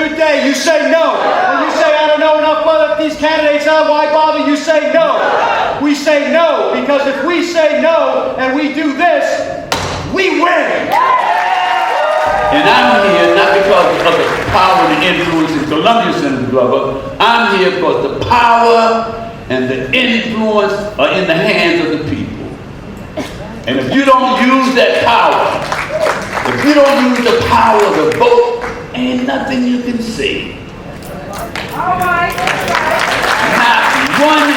good day, you say no. When you say, I don't know enough about these candidates, why bother, you say no. We say no, because if we say no and we do this, we win. And I'm here not because of the power and the influence in Columbia, Senator Glover. I'm here because the power and the influence are in the hands of the people. And if you don't use that power, if you don't use the power of the vote, ain't nothing you can say. All right. Not one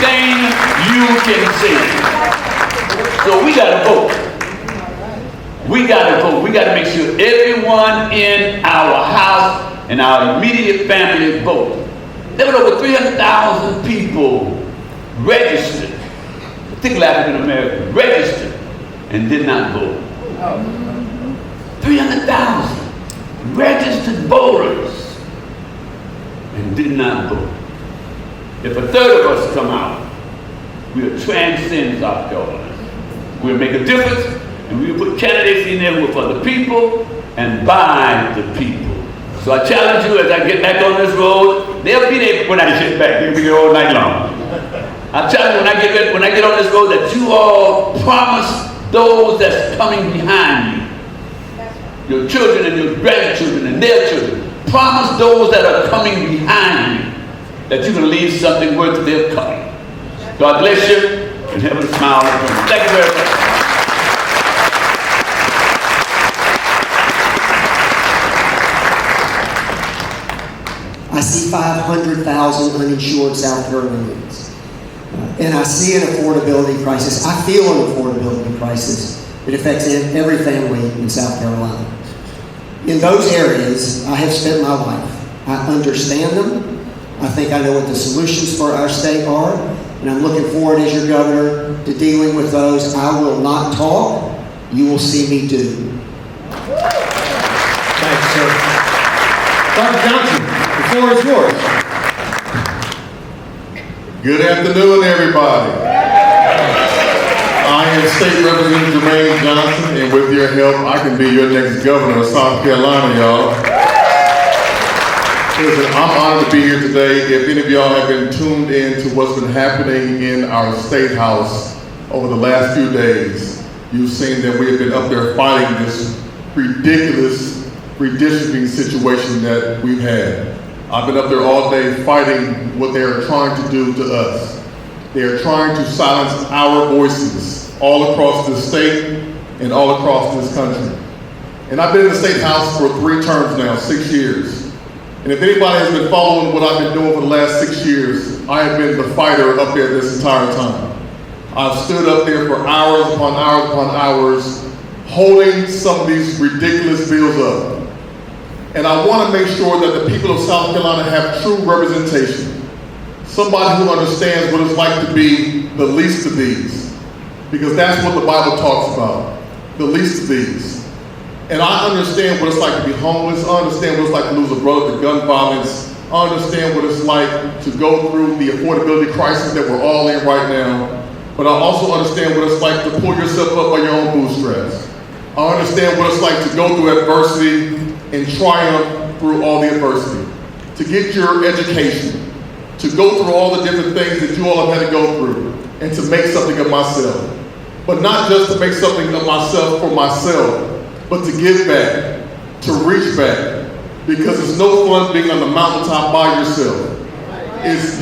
thing you can say. So we got to vote. We got to vote. We got to make sure everyone in our house and our immediate family vote. There were over 300,000 people registered, particularly African Americans, registered and did not vote. 300,000 registered voters and did not vote. If a third of us come out, we'll transcend South Carolina. We'll make a difference, and we'll put candidates in there who are for the people and by the people. So I challenge you as I get back on this road. They'll be there when I get back. They'll be there all night long. I challenge you when I get on this road that you all promise those that's coming behind you, your children and your grandchildren and their children, promise those that are coming behind you that you're going to leave something worth their coming. God bless you and have a smile. Thank you very much. I see 500,000 uninsured South Carolinians. And I see an affordability crisis. I feel an affordability crisis that affects every family in South Carolina. In those areas, I have spent my life. I understand them. I think I know what the solutions for our state are. And I'm looking forward as your governor to dealing with those. I will not talk. You will see me do. Thanks, sir. Dr. Johnson, the floor is yours. Good afternoon, everybody. I am State Representative Jermaine Johnson, and with your help, I can be your next governor of South Carolina, y'all. Listen, I'm honored to be here today. If any of y'all have been tuned in to what's been happening in our State House over the last few days, you've seen that we have been up there fighting this ridiculous redistricting situation that we've had. I've been up there all day fighting what they are trying to do to us. They are trying to silence our voices all across this state and all across this country. And I've been in the State House for 3 terms now, 6 years. And if anybody has been following what I've been doing for the last 6 years, I have been the fighter up there this entire time. I've stood up there for hours upon hours upon hours, holding some of these ridiculous bills up. And I want to make sure that the people of South Carolina have true representation. Somebody who understands what it's like to be the least of these. Because that's what the Bible talks about, the least of these. And I understand what it's like to be homeless. I understand what it's like to lose a brother to gun violence. I understand what it's like to go through the affordability crisis that we're all in right now. But I also understand what it's like to pull yourself up by your own bootstraps. I understand what it's like to go through adversity and triumph through all the adversity. To get your education, to go through all the different things that you all have had to go through, and to make something of myself. But not just to make something of myself for myself, but to give back, to reach back, because it's no fun being on the mountaintop by yourself.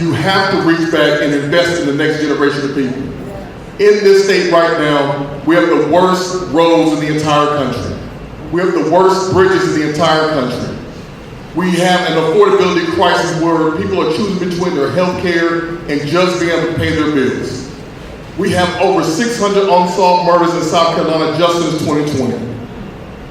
You have to reach back and invest in the next generation of people. In this state right now, we have the worst roads in the entire country. We have the worst bridges in the entire country. We have an affordability crisis where people are choosing between their health care and just being able to pay their bills. We have over 600 unsolved murders in South Carolina just since 2020.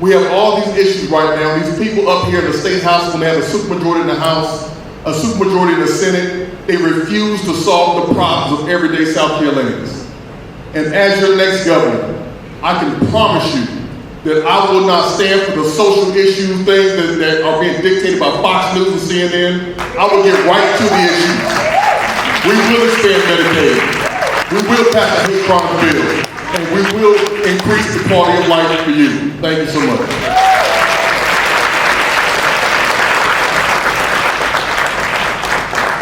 We have all these issues right now. These people up here in the State House, when they have a supermajority in the House, a supermajority in the Senate, they refuse to solve the problems of everyday South Carolinians. And as your next governor, I can promise you that I will not stand for the social issue things that are being dictated by Fox News and CNN. I will get right to the issues. We will expand Medicaid. We will pass a hate crime bill. And we will increase the quality of life for you. Thank you so much.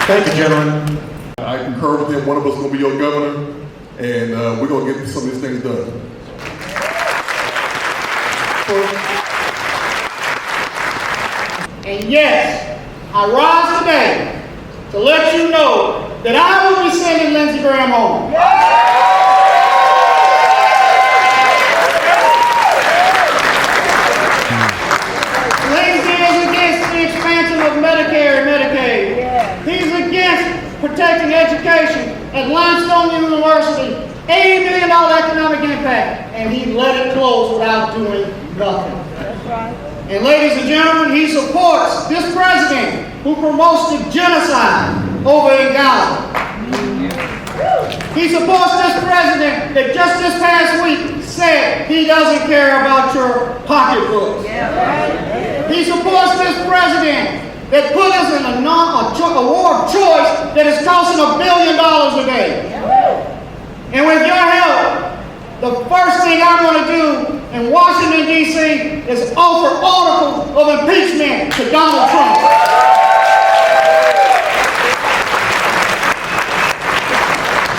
Thank you, gentlemen. I concur with him. One of us is going to be your governor, and we're going to get some of these things done. And yes, I rise today to let you know that I will be sending Lindsey Graham home. Lindsey is against the expansion of Medicare and Medicaid. He's against protecting education at Limestone University, $80 million economic impact, and he let it close without doing nothing. That's right. And ladies and gentlemen, he supports this president who promotes the genocide over in Gaza. He supports this president that just this past week said he doesn't care about your pocketbooks. He supports this president that put us in a war of choice that is costing $1 billion a day. And with your help, the first thing I'm going to do in Washington, D.C. is offer articles of impeachment to Donald Trump.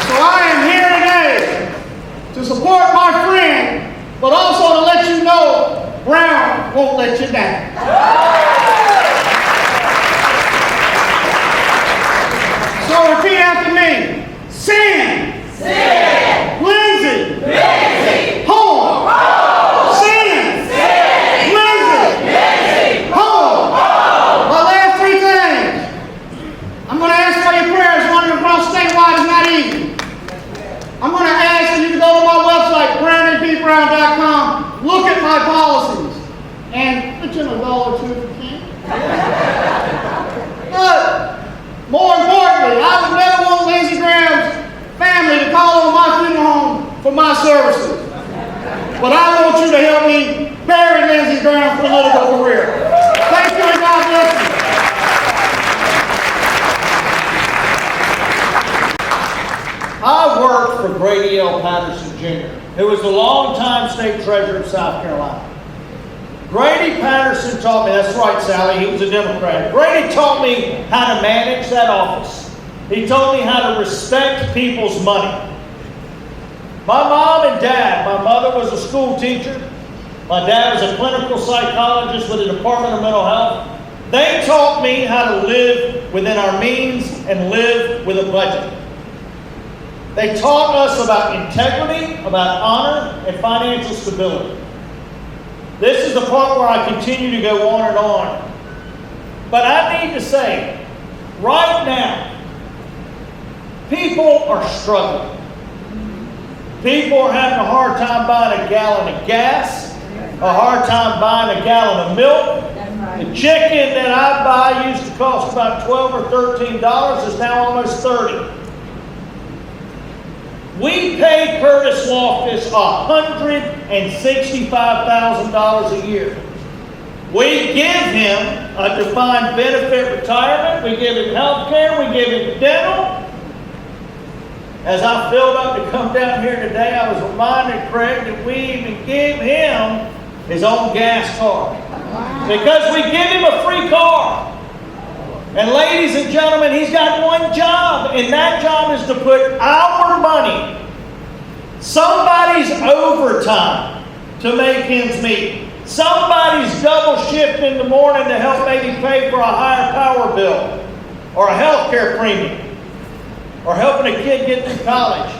So I am here today to support my friend, but also to let you know Brown won't let you down. So repeat after me. Sin. Lindsey. Home. Sin. Lindsey. Home. My last three things. I'm going to ask for your prayers. Running across statewide is not easy. I'm going to ask that you to go to my website, brandonpbrown.com, look at my policies, and put in $1 or $2 if you can. But more importantly, I would never want Lindsey Graham's family to call on my funeral home for my services. But I want you to help me bury Lindsey Graham's political career. Thank you and God bless you. I worked for Grady L. Patterson Jr., who was the longtime state treasurer of South Carolina. Grady Patterson taught me, that's right, Sally, he was a Democrat. Grady taught me how to manage that office. He taught me how to respect people's money. My mom and dad, my mother was a school teacher. My dad was a clinical psychologist with the Department of Mental Health. They taught me how to live within our means and live with a budget. They taught us about integrity, about honor, and financial stability. This is the part where I continue to go on and on. But I need to say, right now, people are struggling. People are having a hard time buying a gallon of gas, a hard time buying a gallon of milk. The chicken that I buy used to cost about $12 or $13, is now almost $30. We pay Curtis Loftus $165,000 a year. We give him a defined benefit retirement, we give him health care, we give him dental. As I filled up to come down here today, I was reminded, Craig, that we even give him his own gas card. Because we give him a free car. And ladies and gentlemen, he's got one job, and that job is to put our money, somebody's overtime, to make ends meet. Somebody's double shift in the morning to help maybe pay for a higher power bill, or a health care premium, or helping a kid get through college.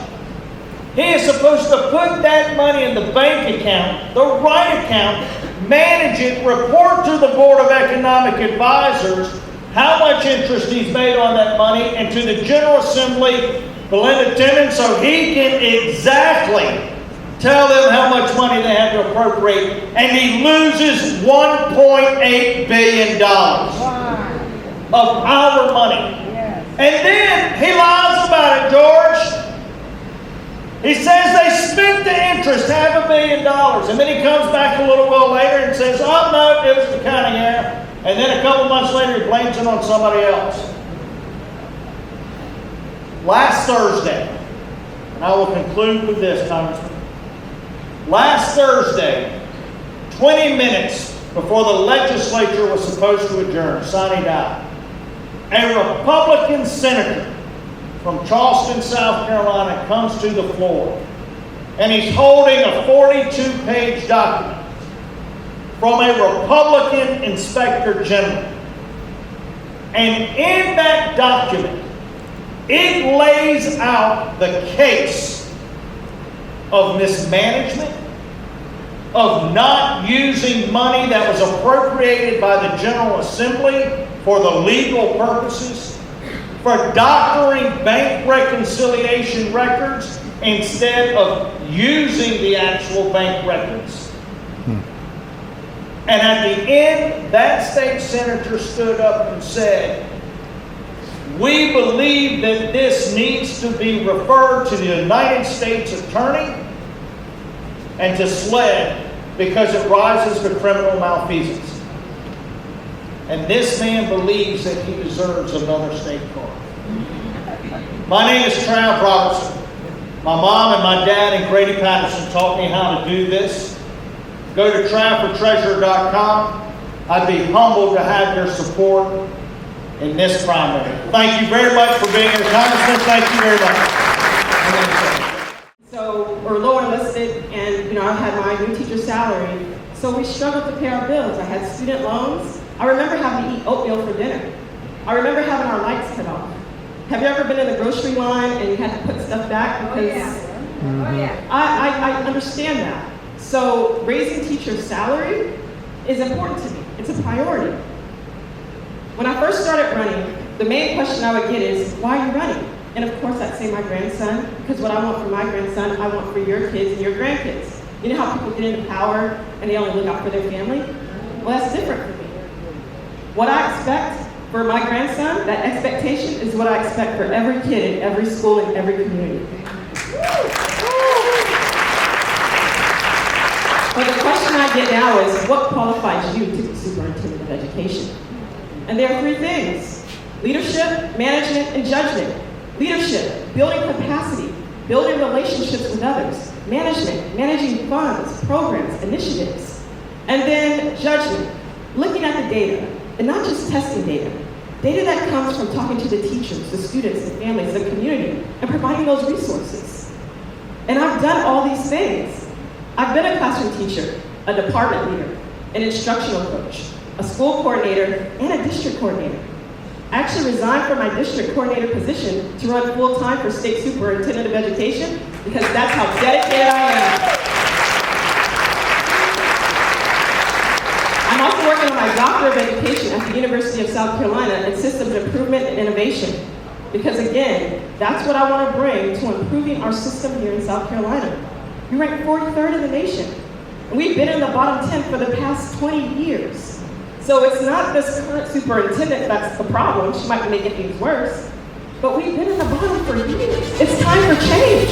He is supposed to put that money in the bank account, the right account, manage it, report to the Board of Economic Advisors how much interest he's made on that money, and to the General Assembly, Belinda Timmons, so he can exactly tell them how much money they have to appropriate, and he loses $1.8 billion of our money. And then he lies about it, George. He says they spent the interest, $500 million, and then he comes back a little while later and says, oh no, it was the county error. And then a couple months later, he blames it on somebody else. Last Thursday, and I will conclude with this, Congressman. Last Thursday, 20 minutes before the legislature was supposed to adjourn, sine die, a Republican senator from Charleston, South Carolina, comes to the floor, and he's holding a 42-page document from a Republican inspector general. And in that document, it lays out the case of mismanagement, of not using money that was appropriated by the General Assembly for the legal purposes, for doctoring bank reconciliation records instead of using the actual bank records. And at the end, that state senator stood up and said, "We believe that this needs to be referred to the United States Attorney and to SLED because it rises to criminal malfeasance." And this man believes that he deserves another state car. My name is Trav Robertson. My mom and my dad and Grady Patterson taught me how to do this. Go to TravForTreasurer.com. I'd be humbled to have your support in this primary. Thank you very much for being here, Congressman. Thank you very much. So we're low enlisted, and I had my new teacher salary, so we struggled to pay our bills. I had student loans. I remember having to eat oatmeal for dinner. I remember having our lights cut off. Have you ever been in the grocery line and you had to put stuff back because? I understand that. So raising teachers' salary is important to me. It's a priority. When I first started running, the main question I would get is, why are you running? And of course I'd say my grandson, because what I want for my grandson, I want for your kids and your grandkids. You know how people get into power and they only look out for their family? Well, that's different for me. What I expect for my grandson, that expectation is what I expect for every kid in every school in every community. But the question I get now is, what qualifies you to be superintendent of education? And there are three things: leadership, management, and judgment. Leadership, building capacity, building relationships with others. Management, managing funds, programs, initiatives. And then judgment, looking at the data, and not just testing data. Data that comes from talking to the teachers, the students, the families, the community, and providing those resources. And I've done all these things. I've been a classroom teacher, a department leader, an instructional coach, a school coordinator, and a district coordinator. I actually resigned from my district coordinator position to run full-time for state superintendent of education because that's how dedicated I am. I'm also working on my doctor of education at the University of South Carolina in systems improvement and innovation. Because again, that's what I want to bring to improving our system here in South Carolina. We rank 43rd in the nation. And we've been in the bottom 10 for the past 20 years. So it's not this current superintendent that's the problem. She might be making things worse. But we've been in the bottom for years. It's time for change.